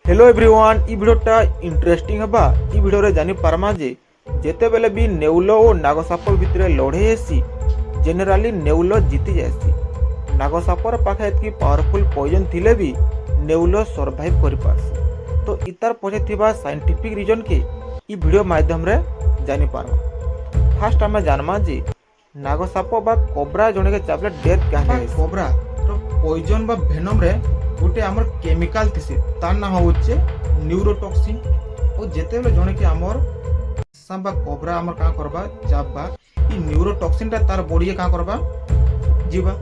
Hello everyone ई वीडियोटा interesting हबा। ई video रे जानि पारमा जे जेते बेले भी नेउलो और नागसाप भितरे लड़े हेसी जनरली नेउलो जीति जाएसी। नागसापर पाखे एतकी पावरफुल पॉइजन थिले भी नेउलो सर्वाइव करि पारसी। तो इतार पछे थिबा साइंटिफिक रीजन के ई वीडियो माध्यम रे जानि पारमा। फास्ट आमे जानमा जे नागसाप बा कोब्रा जणे के चापले डेथ काहे कोब्रा तो पॉइजन बा भेनम रे गोटे आमर केमिकल थिसे तार ना होचे न्यूरोटॉक्सिन। और जेते बेले जणे कि आमर सांबा कोब्रा आमर का करबा चाबा ई न्यूरोटॉक्सिन ता तार बॉडी के का करबा जीवा।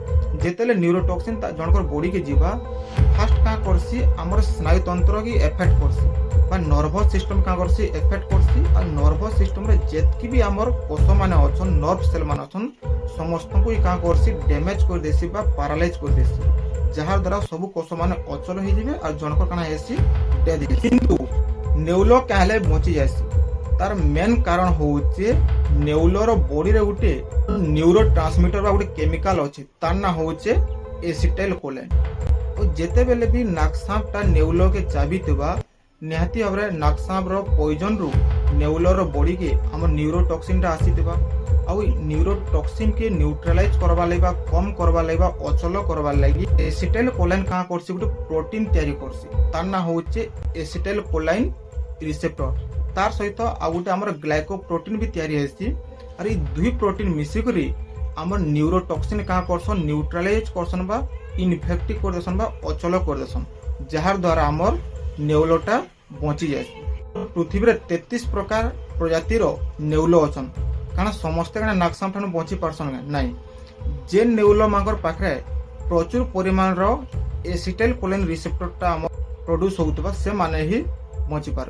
जेतेले न्यूरोटॉक्सिन ता जनकर बॉडी के जीवा फास्ट का करसी आमर स्नायु तंत्र की इफेक्ट करसी बा नर्वस सिस्टम का करसी इफेक्ट करसी। और नर्वस सिस्टम रे जेतकी भी आमर कोष माने अछन नर्व सेल माने अछन समस्त को का करसी डैमेज कर देसी बा पैरालाइज कर देसी, जहार द्वारा सब कोष माने अचल हो जिवे और जनकर काना हेसी डेथ। किंतु नेउलो काहले बची जायसी तार मेन कारण होचे नेउलो रो बॉडी रे गुटे न्यूरोट्रांसमीटर बा गुटे केमिकल अछि तार ना होचे एसिटाइल कोलिन। और जेते बेले भी नागसाप ता नेउलो के चाबी थिबा निहाती हमरे नागसाप रो पॉइजन रु नेउलो रो बॉडी के हमर न्यूरोटॉक्सिन ता आसीथिबा। आ न्यूरोटॉक्सिन के न्यूट्रलाइज करबा लेबा कम करबा लेबा अचल करबा लागि एसिटाइल कोलिन का करसी गुटे प्रोटीन तयारी करसी तार ना होचे एसिटाइल कोलिन रिसेप्टर। तार सहित आ गुटे हमर ग्लाइकोप्रोटीन भी तयारी हेसी। और ई दुई प्रोटीन मिसी करी हमर न्यूरोटॉक्सिन का करसन न्यूट्रलाइज करसन बा इनफेक्टिव कर देसन बा अचल कर देसन, जहार द्वारा हमर नेउलोटा बची जाय। पृथ्वी रे 33 प्रकार प्रजाति रो नेउलो अछन कारण समस्त काना नागसाप ठानु बची परसन नाही। जे नेउलो मागर पाखरे प्रचुर परिमाण रो एसिटाइल कोलिन रिसेप्टर ता हम प्रोड्यूस होउतबा से माने ही बची पार।